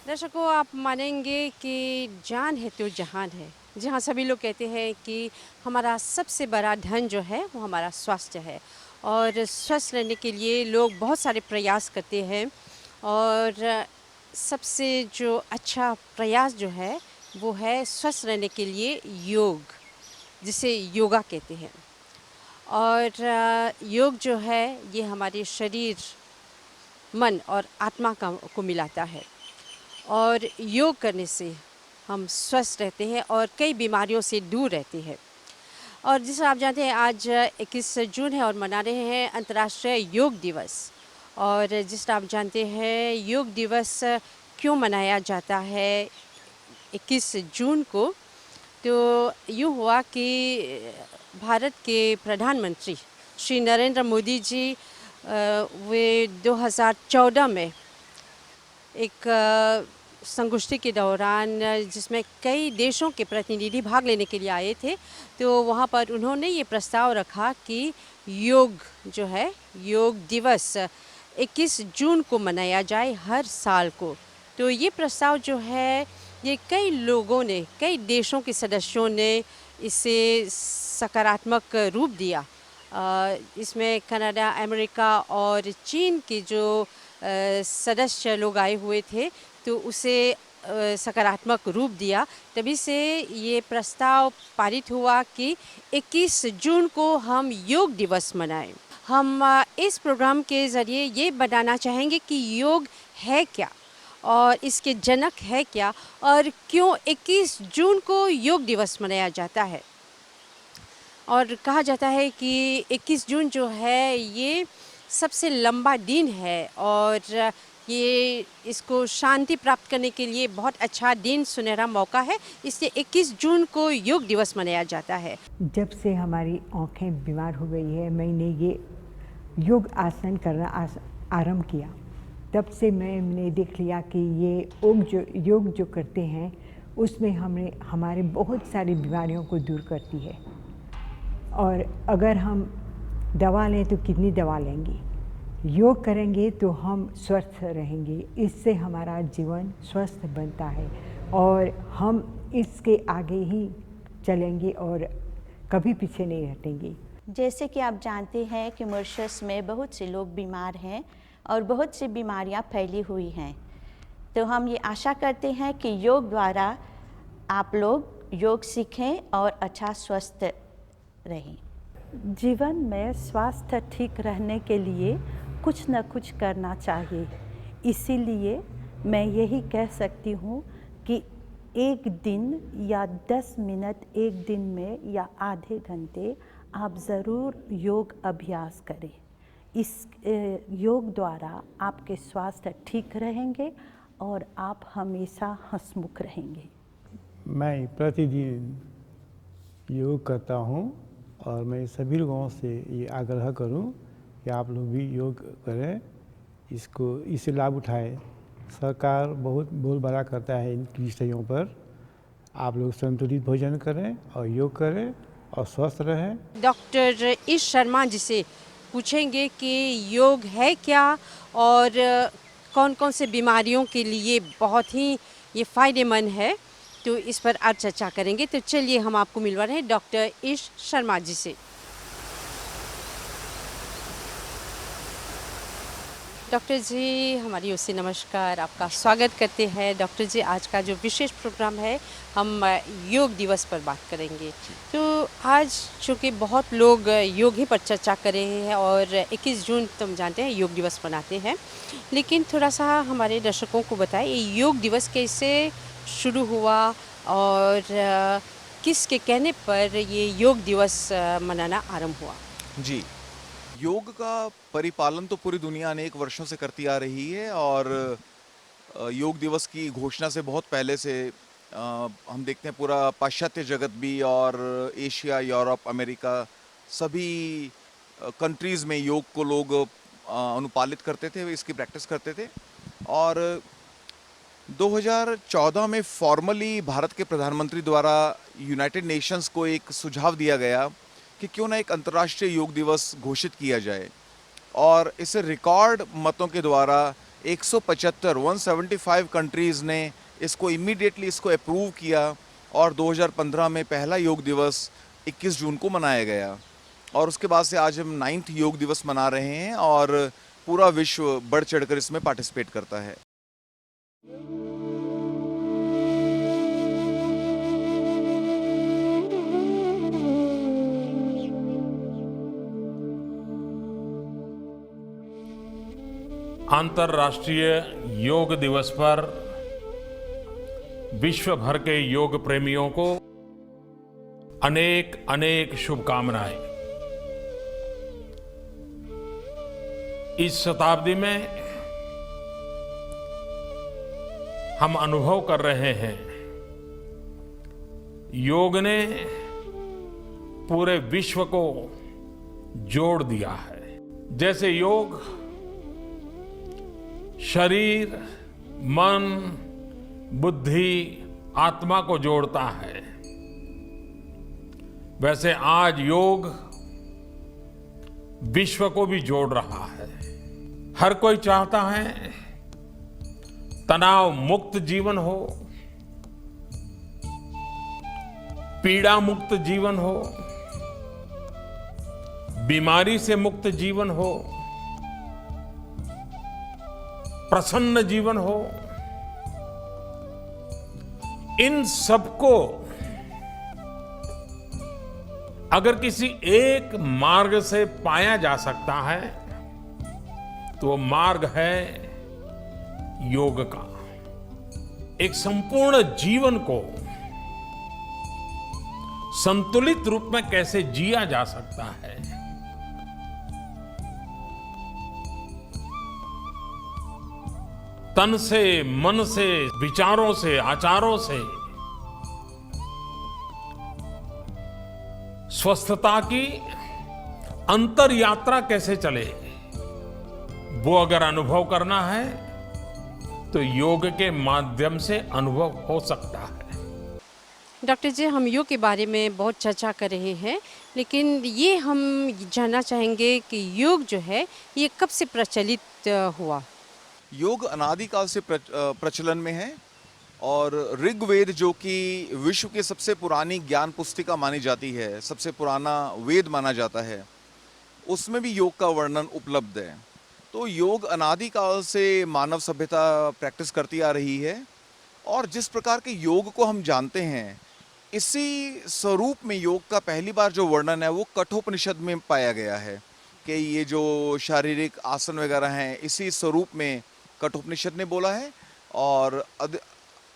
दर्शकों, आप मानेंगे कि जान है तो जहान है। जी हाँ, सभी लोग कहते हैं कि हमारा सबसे बड़ा धन जो है वो हमारा स्वास्थ्य है। और स्वस्थ रहने के लिए लोग बहुत सारे प्रयास करते हैं। और सबसे जो अच्छा प्रयास जो है वो है स्वस्थ रहने के लिए योग, जिसे योगा कहते हैं। और योग जो है ये हमारे शरीर, मन और आत्मा को मिलाता है। और योग करने से हम स्वस्थ रहते हैं और कई बीमारियों से दूर रहते हैं। और जैसा आप जानते हैं, आज 21 जून है और मना रहे हैं अंतर्राष्ट्रीय योग दिवस। और जिस तरह आप जानते हैं, योग दिवस क्यों मनाया जाता है 21 जून को, तो यूँ हुआ कि भारत के प्रधानमंत्री श्री नरेंद्र मोदी जी वे 2014 में एक संगोष्ठी के दौरान, जिसमें कई देशों के प्रतिनिधि भाग लेने के लिए आए थे, तो वहाँ पर उन्होंने ये प्रस्ताव रखा कि योग जो है, योग दिवस 21 जून को मनाया जाए हर साल को। तो ये प्रस्ताव जो है, ये कई लोगों ने, कई देशों के सदस्यों ने इसे सकारात्मक रूप दिया। इसमें कनाडा, अमेरिका और चीन के जो सदस्य लोग आए हुए थे, तो उसे सकारात्मक रूप दिया। तभी से ये प्रस्ताव पारित हुआ कि 21 जून को हम योग दिवस मनाएं। हम इस प्रोग्राम के ज़रिए ये बताना चाहेंगे कि योग है क्या, और इसके जनक है क्या, और क्यों 21 जून को योग दिवस मनाया जाता है। और कहा जाता है कि 21 जून जो है ये सबसे लंबा दिन है, और ये इसको शांति प्राप्त करने के लिए बहुत अच्छा दिन, सुनहरा मौका है। इसलिए 21 जून को योग दिवस मनाया जाता है। जब से हमारी आँखें बीमार हो गई है, मैंने ये योग आसन करना आरंभ किया। तब से मैंने देख लिया कि ये योग जो करते हैं उसमें हमारे बहुत सारी बीमारियों को दूर करती है। और अगर हम दवा लें तो कितनी दवा लेंगे, योग करेंगे तो हम स्वस्थ रहेंगे। इससे हमारा जीवन स्वस्थ बनता है और हम इसके आगे ही चलेंगे और कभी पीछे नहीं हटेंगे। जैसे कि आप जानते हैं कि मॉरिशस में बहुत से लोग बीमार हैं और बहुत सी बीमारियां फैली हुई हैं। तो हम ये आशा करते हैं कि योग द्वारा आप लोग योग सीखें और अच्छा स्वस्थ रहें। जीवन में स्वास्थ्य ठीक रहने के लिए कुछ न कुछ करना चाहिए। इसीलिए मैं यही कह सकती हूँ कि एक दिन या 10 मिनट एक दिन में या आधे घंटे आप ज़रूर योग अभ्यास करें। इस योग द्वारा आपके स्वास्थ्य ठीक रहेंगे और आप हमेशा हंसमुख रहेंगे। मैं प्रतिदिन योग करता हूँ और मैं सभी लोगों से ये आग्रह करूँ कि आप लोग भी योग करें, इससे लाभ उठाएं। सरकार बहुत बोलबाला करता है इन विषयों पर। आप लोग संतुलित भोजन करें और योग करें और स्वस्थ रहें। डॉक्टर ईश शर्मा जी से पूछेंगे कि योग है क्या, और कौन कौन से बीमारियों के लिए बहुत ही ये फ़ायदेमंद है, तो इस पर आज चर्चा करेंगे। तो चलिए हम आपको मिलवा रहे हैं डॉक्टर ईश शर्मा जी से। डॉक्टर जी, हमारी ओर से नमस्कार, आपका स्वागत करते हैं। डॉक्टर जी, आज का जो विशेष प्रोग्राम है, हम योग दिवस पर बात करेंगे। तो आज चूँकि बहुत लोग योग ही पर चर्चा कर रहे हैं, और 21 जून तुम जानते हैं योग दिवस मनाते हैं, लेकिन थोड़ा सा हमारे दर्शकों को बताएं, ये योग दिवस कैसे शुरू हुआ, और किसके कहने पर ये योग दिवस मनाना आरंभ हुआ। जी, योग का परिपालन तो पूरी दुनिया अनेक वर्षों से करती आ रही है, और योग दिवस की घोषणा से बहुत पहले से हम देखते हैं पूरा पाश्चात्य जगत भी, और एशिया, यूरोप, अमेरिका, सभी कंट्रीज़ में योग को लोग अनुपालित करते थे, इसकी प्रैक्टिस करते थे। और 2014 में फॉर्मली भारत के प्रधानमंत्री द्वारा यूनाइटेड नेशंस को एक सुझाव दिया गया कि क्यों ना एक अंतर्राष्ट्रीय योग दिवस घोषित किया जाए, और इसे रिकॉर्ड मतों के द्वारा 175 कंट्रीज़ ने इसको इमीडिएटली इसको अप्रूव किया और 2015 में पहला योग दिवस 21 जून को मनाया गया। और उसके बाद से आज हम 9th योग दिवस मना रहे हैं और पूरा विश्व बढ़ चढ़कर इसमें पार्टिसिपेट करता है। अंतर्राष्ट्रीय योग दिवस पर विश्व भर के योग प्रेमियों को अनेक अनेक शुभकामनाएं। इस शताब्दी में हम अनुभव कर रहे हैं, योग ने पूरे विश्व को जोड़ दिया है। जैसे योग शरीर, मन, बुद्धि, आत्मा को जोड़ता है, वैसे आज योग विश्व को भी जोड़ रहा है। हर कोई चाहता है तनाव मुक्त जीवन हो, पीड़ा मुक्त जीवन हो, बीमारी से मुक्त जीवन हो, प्रसन्न जीवन हो। इन सबको अगर किसी एक मार्ग से पाया जा सकता है तो वो मार्ग है योग का। एक संपूर्ण जीवन को संतुलित रूप में कैसे जिया जा सकता है, तन से, मन से, विचारों से, आचारों से स्वस्थता की अंतर यात्रा कैसे चले, वो अगर अनुभव करना है तो योग के माध्यम से अनुभव हो सकता है। डॉक्टर जी, हम योग के बारे में बहुत चर्चा कर रहे हैं, लेकिन ये हम जानना चाहेंगे कि योग जो है ये कब से प्रचलित हुआ? योग अनादिकाल से प्रचलन में है और ऋग्वेद जो कि विश्व की सबसे पुरानी ज्ञान पुस्तिका मानी जाती है, सबसे पुराना वेद माना जाता है, उसमें भी योग का वर्णन उपलब्ध है। तो योग अनादिकाल से मानव सभ्यता प्रैक्टिस करती आ रही है और जिस प्रकार के योग को हम जानते हैं, इसी स्वरूप में योग का पहली बार जो वर्णन है वो कठोपनिषद में पाया गया है कि ये जो शारीरिक आसन वगैरह हैं इसी स्वरूप में कठोपनिषद ने बोला है और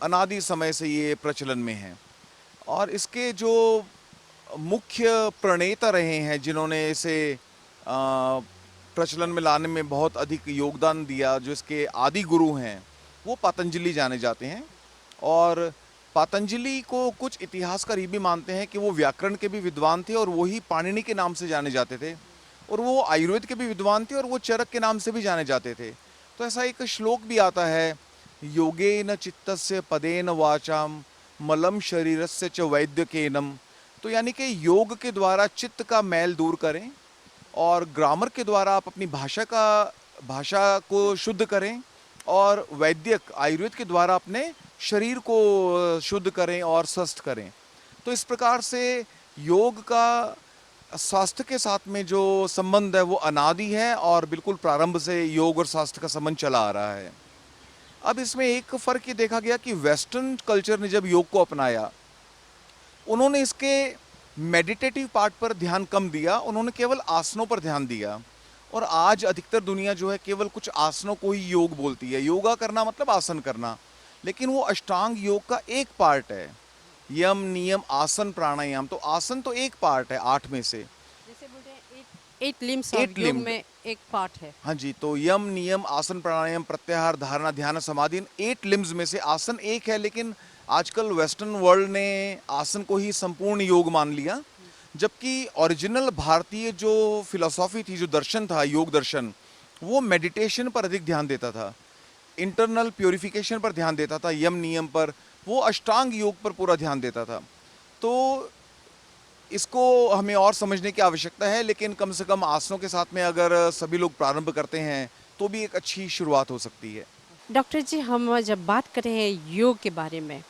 अनादि समय से ये प्रचलन में है। और इसके जो मुख्य प्रणेता रहे हैं जिन्होंने इसे प्रचलन में लाने में बहुत अधिक योगदान दिया, जो इसके आदि गुरु हैं, वो पतंजलि जाने जाते हैं। और पतंजलि को कुछ इतिहासकार ये भी मानते हैं कि वो व्याकरण के भी विद्वान थे और वही पाणिनि के नाम से जाने जाते थे, और वो आयुर्वेद के भी विद्वान थे और वो चरक के नाम से भी जाने जाते थे। तो ऐसा एक श्लोक भी आता है, योगेन चित्तस्य पदेन वाचाम मलम शरीरस्य च वैद्यकेनम। तो यानी कि योग के द्वारा चित्त का मैल दूर करें और ग्रामर के द्वारा आप अपनी भाषा को शुद्ध करें और वैद्यक आयुर्वेद के द्वारा अपने शरीर को शुद्ध करें और स्वस्थ करें। तो इस प्रकार से योग का स्वास्थ्य के साथ में जो संबंध है वो अनादि है और बिल्कुल प्रारंभ से योग और स्वास्थ्य का संबंध चला आ रहा है। अब इसमें एक फ़र्क ये देखा गया कि वेस्टर्न कल्चर ने जब योग को अपनाया, उन्होंने इसके मेडिटेटिव पार्ट पर ध्यान कम दिया, उन्होंने केवल आसनों पर ध्यान दिया। और आज अधिकतर दुनिया जो है केवल कुछ आसनों को ही योग बोलती है। योगा करना मतलब आसन करना, लेकिन वो अष्टांग योग का एक पार्ट है। यम, नियम, आसन, प्राणायाम, तो आसन तो एक पार्ट है 8 में से। जैसे बोलते हैं 8 लिम्स और योग में एक पार्ट है। हाँ जी, तो यम, नियम, आसन, प्राणायाम, प्रत्याहार, धारणा, ध्यान, समाधि, 8 लिम्स में से आसन एक है। लेकिन आजकल वेस्टर्न वर्ल्ड ने आसन को ही संपूर्ण योग मान लिया, जबकि ओरिजिनल भारतीय जो फिलॉसफी थी, जो दर्शन था, योग दर्शन, वो मेडिटेशन पर अधिक ध्यान देता था, इंटरनल प्योरिफिकेशन पर ध्यान देता था, यम नियम पर। वो अष्टांग योग पर पूरा ध्यान देता था। तो इसको हमें और समझने की आवश्यकता है, लेकिन कम से कम आसनों के साथ में अगर सभी लोग प्रारंभ करते हैं तो भी एक अच्छी शुरुआत हो सकती है। डॉक्टर जी, हम जब बात करें हैं योग के बारे में,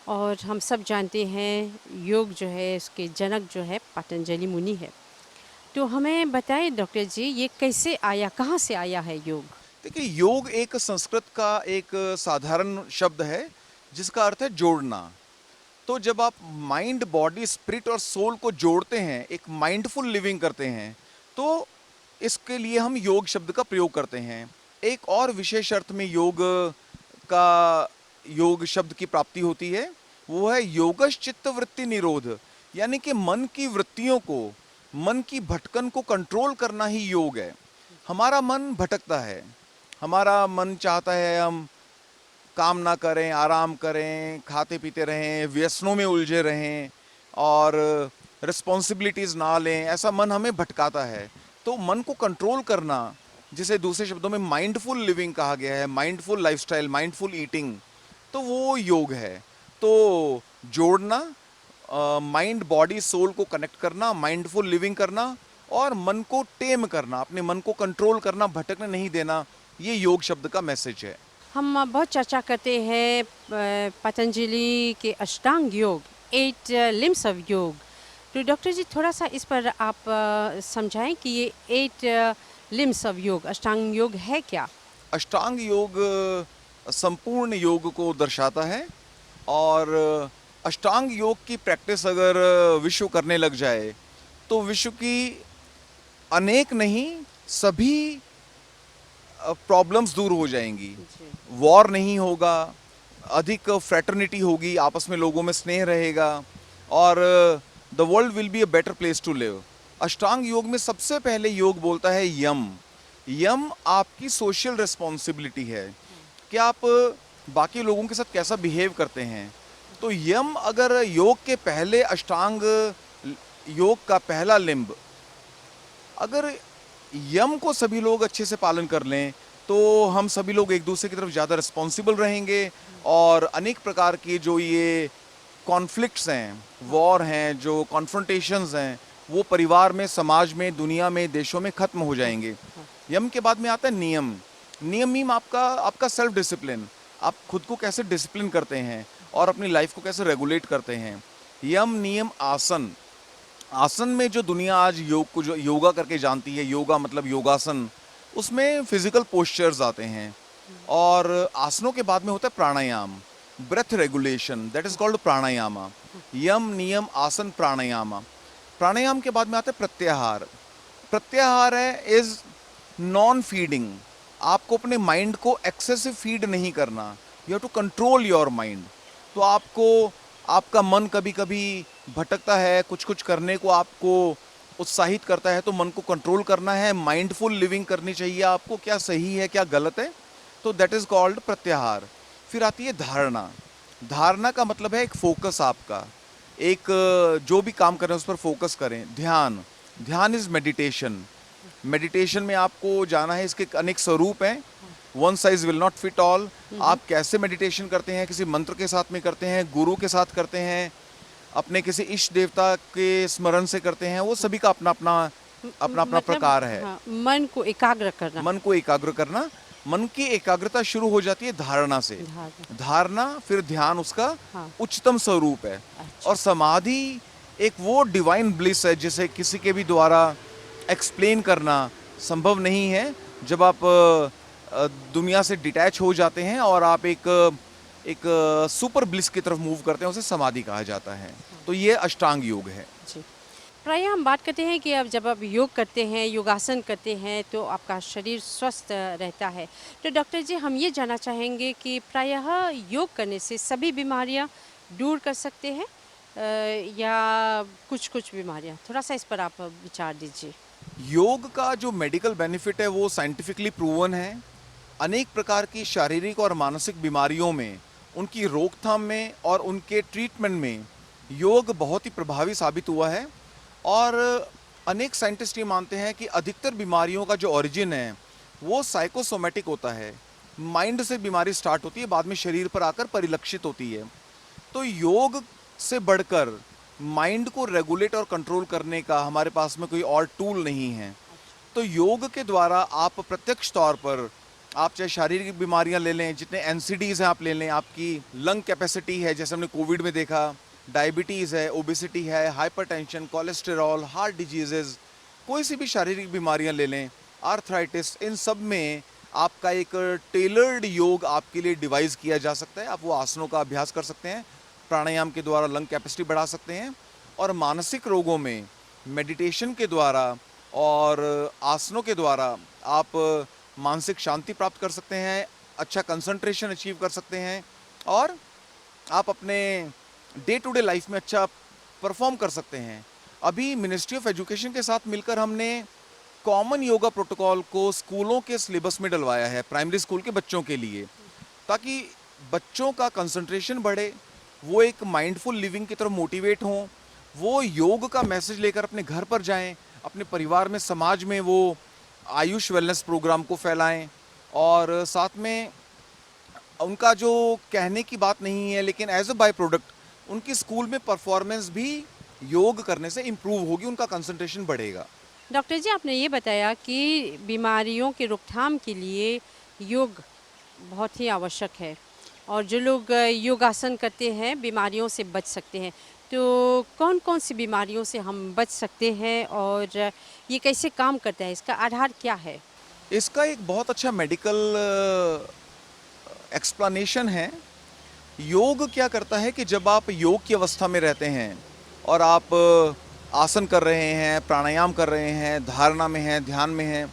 और हम सब जानते हैं योग जो है इसके जनक जो है पतंजलि मुनि है, तो हमें बताएं डॉक्टर जी, ये कैसे आया, कहाँ से आया है योग? देखिए, योग एक संस्कृत का एक साधारण शब्द है जिसका अर्थ है जोड़ना। तो जब आप माइंड, बॉडी, स्पिरिट और सोल को जोड़ते हैं, एक माइंडफुल लिविंग करते हैं, तो इसके लिए हम योग शब्द का प्रयोग करते हैं। एक और विशेष अर्थ में योग शब्द की प्राप्ति होती है, वो है योगश चित्त वृत्ति निरोध, यानी कि मन की वृत्तियों को, मन की भटकन को कंट्रोल करना ही योग है। हमारा मन भटकता है, हमारा मन चाहता है हम काम ना करें, आराम करें, खाते पीते रहें, व्यसनों में उलझे रहें और रिस्पॉन्सिबिलिटीज़ ना लें, ऐसा मन हमें भटकाता है। तो मन को कंट्रोल करना, जिसे दूसरे शब्दों में माइंडफुल लिविंग कहा गया है, माइंडफुल लाइफस्टाइल, माइंडफुल ईटिंग, तो वो योग है। तो जोड़ना, माइंड, बॉडी, सोल को कनेक्ट करना, माइंडफुल लिविंग करना और मन को टेम करना, अपने मन को कंट्रोल करना, भटकने नहीं देना, ये योग शब्द का मैसेज है। हम बहुत चर्चा करते हैं पतंजलि के अष्टांग योग, 8 लिम्स ऑफ योग। तो डॉक्टर जी, थोड़ा सा इस पर आप समझाएं कि ये 8 लिम्स ऑफ योग, अष्टांग योग है क्या? अष्टांग योग संपूर्ण योग को दर्शाता है और अष्टांग योग की प्रैक्टिस अगर विश्व करने लग जाए तो विश्व की अनेक नहीं, सभी प्रॉब्लम्स दूर हो जाएंगी। वॉर नहीं होगा, अधिक फ्रेटर्निटी होगी, आपस में लोगों में स्नेह रहेगा और the world will be a better place to live. Ashtanga yoga में सबसे पहले योग बोलता है यम। यम आपकी सोशल रिस्पॉन्सिबिलिटी है कि आप बाकी लोगों के साथ कैसा बिहेव करते हैं। तो यम, अगर योग के पहले अष्टांग योग का पहला लिंब, अगर यम को सभी लोग अच्छे से पालन कर लें तो हम सभी लोग एक दूसरे की तरफ ज़्यादा रिस्पॉन्सिबल रहेंगे और अनेक प्रकार की जो ये कॉन्फ्लिक्ट्स हैं, वॉर हैं, जो कॉन्फ्रंटेशंस हैं, वो परिवार में, समाज में, दुनिया में, देशों में ख़त्म हो जाएंगे। यम के बाद में आता है नियम। नियम मीन आपका सेल्फ डिसिप्लिन, आप खुद को कैसे डिसिप्लिन करते हैं और अपनी लाइफ को कैसे रेगुलेट करते हैं। यम, नियम, आसन। आसन में जो दुनिया आज योग को जो योगा करके जानती है, योगा मतलब योगासन, उसमें फिजिकल पोस्चर्स आते हैं और आसनों के बाद में होता है प्राणायाम, breath regulation, that is called pranayama. यम, नियम, आसन, प्राणायामा। प्राणायाम के बाद में आता है प्रत्याहार। प्रत्याहार है इज नॉन फीडिंग, आपको अपने माइंड को एक्सेसिव फीड नहीं करना, you have to control your mind. तो आपका मन कभी कभी भटकता है, कुछ कुछ करने को आपको उत्साहित करता है, तो मन को कंट्रोल करना है, माइंडफुल लिविंग करनी चाहिए आपको, क्या सही है क्या गलत है, तो दैट इज़ कॉल्ड प्रत्याहार। फिर आती है धारणा। धारणा का मतलब है एक फोकस, आपका एक जो भी काम करें उस पर फोकस करें। ध्यान, ध्यान इज़ मेडिटेशन। मेडिटेशन में आपको जाना है, इसके अनेक स्वरूप हैं, one size will not fit all. आप कैसे मेडिटेशन करते हैं, किसी मंत्र के साथ में करते हैं, गुरु के साथ करते हैं, अपने किसी इष्ट देवता के स्मरण से करते हैं, वो सभी का अपना अपना प्रकार है। हाँ, मन को एकाग्र करना। मन को एकाग्र करना, मन की एकाग्रता शुरू हो जाती है धारणा से। धारणा, फिर ध्यान उसका उच्चतम स्वरूप है। और समाधि एक वो डिवाइन ब्लिस है जिसे किसी के भी द्वारा एक्सप्लेन करना संभव नहीं है। जब आप दुनिया से डिटैच हो जाते हैं और आप एक सुपर ब्लिस की तरफ मूव करते हैं, उसे समाधि कहा जाता है। तो ये अष्टांग योग है। जी, प्रायः हम बात करते हैं कि अब जब आप योग करते हैं, योगासन करते हैं, तो आपका शरीर स्वस्थ रहता है। तो डॉक्टर जी, हम ये जानना चाहेंगे कि प्रायः योग करने से सभी बीमारियां दूर कर सकते हैं या कुछ बीमारियां, थोड़ा सा इस पर आप विचार दीजिए। योग का जो मेडिकल बेनिफिट है वो साइंटिफिकली प्रूवन है। अनेक प्रकार की शारीरिक और मानसिक बीमारियों में, उनकी रोकथाम में और उनके ट्रीटमेंट में योग बहुत ही प्रभावी साबित हुआ है। और अनेक साइंटिस्ट ये मानते हैं कि अधिकतर बीमारियों का जो ओरिजिन है वो साइकोसोमेटिक होता है। माइंड से बीमारी स्टार्ट होती है, बाद में शरीर पर आकर परिलक्षित होती है। तो योग से बढ़कर माइंड को रेगुलेट और कंट्रोल करने का हमारे पास में कोई और टूल नहीं है। तो योग के द्वारा आप प्रत्यक्ष तौर पर, आप चाहे शारीरिक बीमारियां ले लें, जितने एनसीडीज हैं आप ले लें, आपकी लंग कैपेसिटी है, जैसे हमने कोविड में देखा, डायबिटीज़ है, ओबेसिटी है, हाइपरटेंशन, कोलेस्टेरॉल, हार्ट डिजीजेज, कोई सी भी शारीरिक बीमारियां ले लें, आर्थराइटिस, इन सब में आपका एक टेलर्ड योग आपके लिए डिवाइस किया जा सकता है। आप वो आसनों का अभ्यास कर सकते हैं, प्राणायाम के द्वारा लंग कैपेसिटी बढ़ा सकते हैं, और मानसिक रोगों में मेडिटेशन के द्वारा और आसनों के द्वारा आप मानसिक शांति प्राप्त कर सकते हैं, अच्छा कंसंट्रेशन अचीव कर सकते हैं, और आप अपने डे टू डे लाइफ में अच्छा परफॉर्म कर सकते हैं। अभी मिनिस्ट्री ऑफ एजुकेशन के साथ मिलकर हमने कॉमन योगा प्रोटोकॉल को स्कूलों के सिलेबस में डलवाया है, प्राइमरी स्कूल के बच्चों के लिए, ताकि बच्चों का कंसंट्रेशन बढ़े, वो एक माइंडफुल लिविंग की तरफ मोटिवेट हों, वो योग का मैसेज लेकर अपने घर पर जाएं, अपने परिवार में, समाज में वो आयुष वेलनेस प्रोग्राम को फैलाएं, और साथ में उनका जो कहने की बात नहीं है, लेकिन एज अ बाय प्रोडक्ट उनकी स्कूल में परफॉर्मेंस भी योग करने से इम्प्रूव होगी, उनका कंसंट्रेशन बढ़ेगा। डॉक्टर जी, आपने ये बताया कि बीमारियों की रोकथाम के लिए योग बहुत ही आवश्यक है, और जो लोग योगासन करते हैं बीमारियों से बच सकते हैं। तो कौन कौन सी बीमारियों से हम बच सकते हैं, और ये कैसे काम करता है, इसका आधार क्या है? इसका एक बहुत अच्छा मेडिकल एक्सप्लेनेशन है। योग क्या करता है कि जब आप योग की अवस्था में रहते हैं और आप आसन कर रहे हैं, प्राणायाम कर रहे हैं, धारणा में हैं, ध्यान में हैं,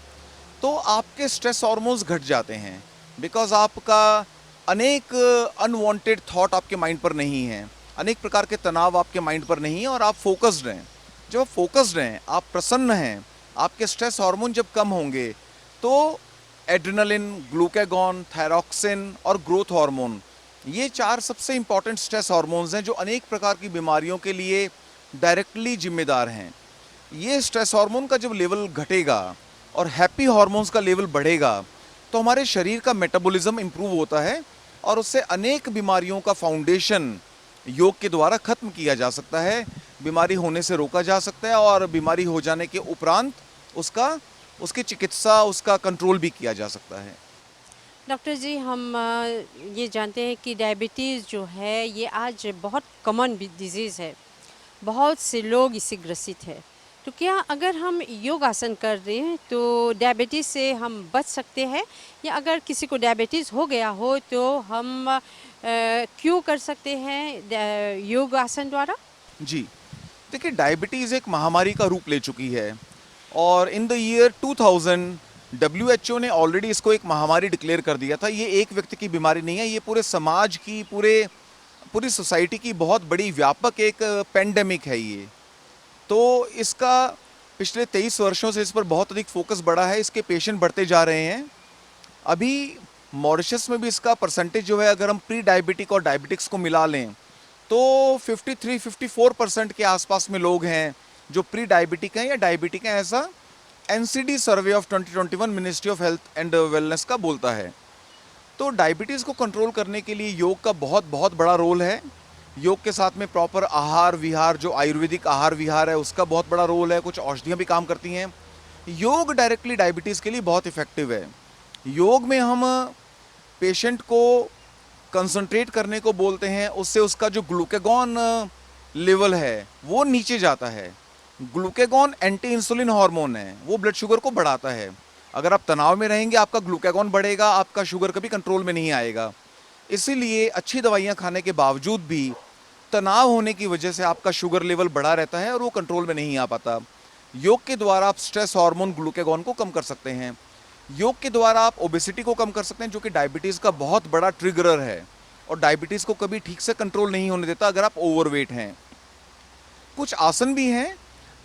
तो आपके स्ट्रेस हार्मोन्स घट जाते हैं, बिकॉज आपका अनेक अनवांटेड थॉट आपके माइंड पर नहीं है, अनेक प्रकार के तनाव आपके माइंड पर नहीं है, और आप फोकस्ड हैं। जब आप फोकस्ड हैं, आप प्रसन्न हैं, आपके स्ट्रेस हार्मोन जब कम होंगे, तो एड्रेनलिन, ग्लूकागॉन, थायरॉक्सिन और ग्रोथ हार्मोन, ये 4 सबसे इंपॉर्टेंट स्ट्रेस हार्मोन्स हैं जो अनेक प्रकार की बीमारियों के लिए डायरेक्टली जिम्मेदार हैं। ये स्ट्रेस हार्मोन का जब लेवल घटेगा और हैप्पी हार्मोन्स का लेवल बढ़ेगा, तो हमारे शरीर का मेटाबॉलिज्म इम्प्रूव होता है, और उससे अनेक बीमारियों का फाउंडेशन योग के द्वारा खत्म किया जा सकता है, बीमारी होने से रोका जा सकता है, और बीमारी हो जाने के उपरांत उसकी चिकित्सा, उसका कंट्रोल भी किया जा सकता है। डॉक्टर जी, हम ये जानते हैं कि डायबिटीज़ जो है ये आज बहुत कॉमन डिजीज़ है, बहुत से लोग इससे ग्रसित है। तो क्या अगर हम योगासन कर रहे हैं तो डायबिटीज़ से हम बच सकते हैं, या अगर किसी को डायबिटीज़ हो गया हो तो हम क्यों कर सकते हैं योगासन द्वारा? जी, देखिए, डायबिटीज़ एक महामारी का रूप ले चुकी है, और इन द ईयर 2000 WHO ने ऑलरेडी इसको एक महामारी डिक्लेयर कर दिया था। ये एक व्यक्ति की बीमारी नहीं है, ये पूरे समाज की, पूरी सोसाइटी की बहुत बड़ी व्यापक एक पेंडेमिक है ये। तो इसका पिछले 23 वर्षों से इस पर बहुत अधिक फोकस बढ़ा है, इसके पेशेंट बढ़ते जा रहे हैं। अभी मॉरिशस में भी इसका परसेंटेज जो है, अगर हम प्री डायबिटिक और डायबिटिक्स को मिला लें, तो 53-54% के आसपास में लोग हैं जो प्री डायबिटिक हैं या डायबिटिक हैं, ऐसा NCD survey of 2021 ministry of health and wellness का बोलता है। तो डायबिटीज़ को कंट्रोल करने के लिए योग का बहुत बड़ा रोल है। योग के साथ में प्रॉपर आहार विहार, जो आयुर्वेदिक आहार विहार है, उसका बहुत बड़ा रोल है। कुछ औषधियाँ भी काम करती हैं। योग डायरेक्टली डायबिटीज़ के लिए बहुत इफ़ेक्टिव है। योग में हम पेशेंट को कंसंट्रेट करने को बोलते हैं, उससे उसका जो ग्लूकागॉन लेवल है वो नीचे जाता है। ग्लूकागॉन एंटी इंसुलिन हार्मोन है, वो ब्लड शुगर को बढ़ाता है। अगर आप तनाव में रहेंगे, आपका ग्लूकागॉन बढ़ेगा, आपका शुगर कभी कंट्रोल में नहीं आएगा। इसीलिए अच्छी दवाइयाँ खाने के बावजूद भी तनाव होने की वजह से आपका शुगर लेवल बढ़ा रहता है और वो कंट्रोल में नहीं आ पाता। योग के द्वारा आप स्ट्रेस हार्मोन ग्लूकागॉन को कम कर सकते हैं। योग के द्वारा आप ओबेसिटी को कम कर सकते हैं, जो कि डायबिटीज़ का बहुत बड़ा ट्रिगरर है और डायबिटीज़ को कभी ठीक से कंट्रोल नहीं होने देता अगर आप ओवरवेट हैं। कुछ आसन भी हैं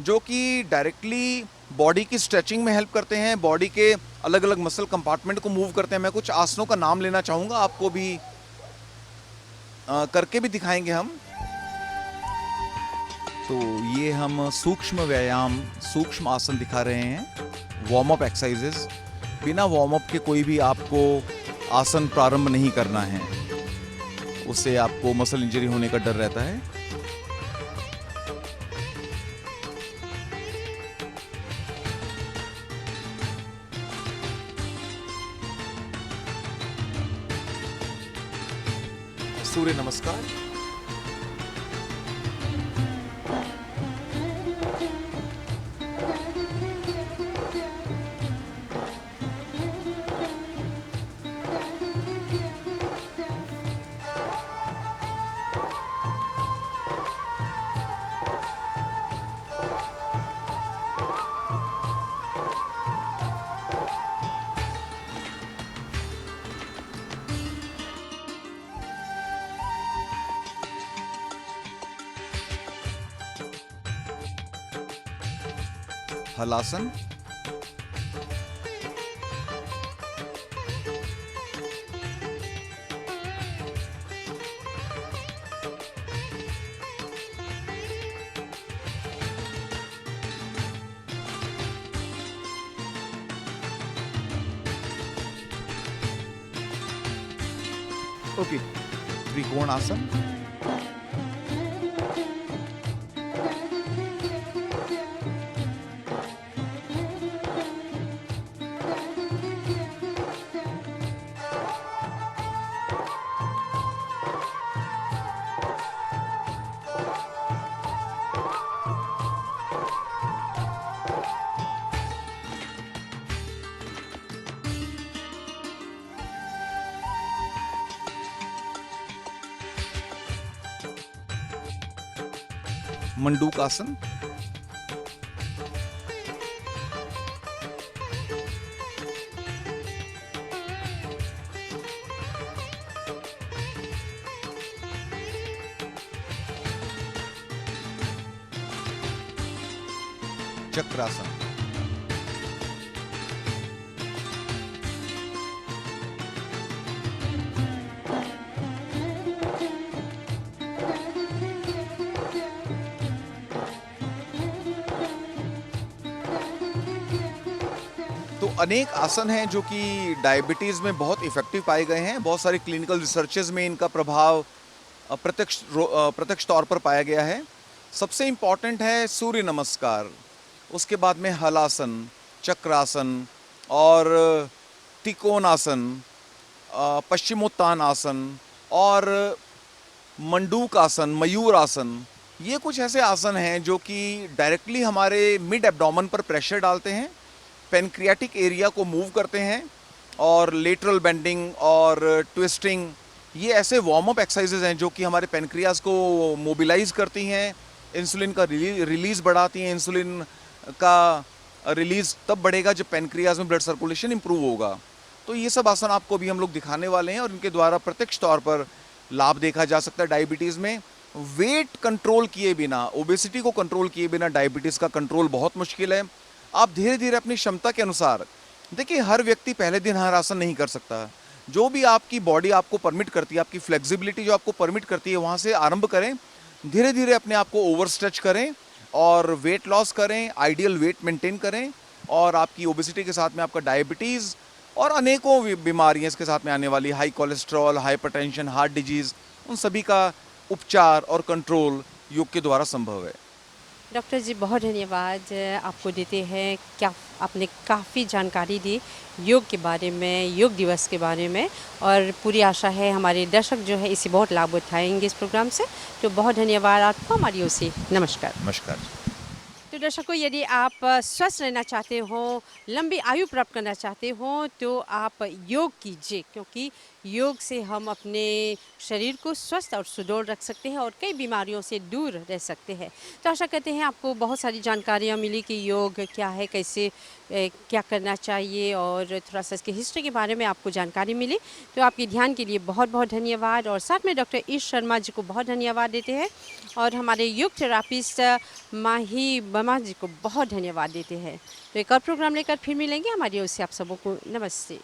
जो कि डायरेक्टली बॉडी की स्ट्रेचिंग में हेल्प करते हैं, बॉडी के अलग अलग मसल कंपार्टमेंट को मूव करते हैं। मैं कुछ आसनों का नाम लेना चाहूँगा, आपको भी करके भी दिखाएंगे हम। तो ये हम सूक्ष्म व्यायाम, सूक्ष्म आसन दिखा रहे हैं, वार्म अप एक्सरसाइजेस। बिना वार्म अप के कोई भी आपको आसन प्रारंभ नहीं करना है, उससे आपको मसल इंजरी होने का डर रहता है। सूर्य नमस्कार। हलासन, ओके, त्रिकोणासन, मंडूकासन, चक्रासन, तो अनेक आसन हैं जो कि डायबिटीज़ में बहुत इफ़ेक्टिव पाए गए हैं। बहुत सारे क्लिनिकल रिसर्चेज में इनका प्रभाव प्रत्यक्ष तौर पर पाया गया है। सबसे इम्पॉर्टेंट है सूर्य नमस्कार, उसके बाद में हलासन, चक्रासन और त्रिकोणासन, पश्चिमोत्तान आसन और मंडूक आसन, मयूर आसन। ये कुछ ऐसे आसन हैं जो कि डायरेक्टली हमारे मिड एब्डोमेन पर प्रेशर डालते हैं, पेनक्रियाटिक एरिया को मूव करते हैं और लेटरल बेंडिंग और ट्विस्टिंग, ये ऐसे वार्म अप एक्सरसाइजेज हैं जो कि हमारे पेनक्रियाज को मोबिलाइज करती हैं, इंसुलिन का रिलीज़ बढ़ाती हैं। इंसुलिन का रिलीज़ तब बढ़ेगा जब पेनक्रियाज में ब्लड सर्कुलेशन इंप्रूव होगा। तो ये सब आसन आपको भी हम लोग दिखाने वाले हैं और इनके द्वारा प्रत्यक्ष तौर पर लाभ देखा जा सकता है डायबिटीज़ में। वेट कंट्रोल किए बिना, ओबेसिटी को कंट्रोल किए बिना डायबिटीज़ का कंट्रोल बहुत मुश्किल है। आप धीरे धीरे अपनी क्षमता के अनुसार, देखिए हर व्यक्ति पहले दिन हर आसन नहीं कर सकता। जो भी आपकी बॉडी आपको परमिट करती है, आपकी फ्लेक्सिबिलिटी जो आपको परमिट करती है, वहाँ से आरंभ करें। धीरे धीरे अपने आप को ओवर स्ट्रेच करें और वेट लॉस करें, आइडियल वेट मेंटेन करें और आपकी ओबेसिटी के साथ में आपका डायबिटीज़ और अनेकों बीमारियाँ इसके साथ में आने वाली, high cholesterol, hypertension, heart disease, उन सभी का उपचार और कंट्रोल योग के द्वारा संभव है। डॉक्टर जी बहुत धन्यवाद आपको देते हैं। क्या आपने काफ़ी जानकारी दी योग के बारे में, योग दिवस के बारे में, और पूरी आशा है हमारे दर्शक जो है इसे बहुत लाभ उठाएंगे इस प्रोग्राम से। तो बहुत धन्यवाद आपको हमारी ओर से। नमस्कार। नमस्कार। तो दर्शकों, यदि आप स्वस्थ रहना चाहते हो, लंबी आयु प्राप्त करना चाहते हो, तो आप योग कीजिए, क्योंकि योग से हम अपने शरीर को स्वस्थ और सुदृढ़ रख सकते हैं और कई बीमारियों से दूर रह सकते हैं। तो आशा करते हैं आपको बहुत सारी जानकारियाँ मिली कि योग क्या है, कैसे क्या करना चाहिए, और थोड़ा सा इसकी हिस्ट्री के बारे में आपको जानकारी मिली। तो आपके ध्यान के लिए बहुत बहुत धन्यवाद, और साथ में डॉक्टर ईश शर्मा जी को बहुत धन्यवाद देते हैं, और हमारे योग थेरापिस्ट माही बमा जी को बहुत धन्यवाद देते हैं। तो एक और प्रोग्राम लेकर फिर मिलेंगे। हमारी ओर से आप सबों को नमस्ते।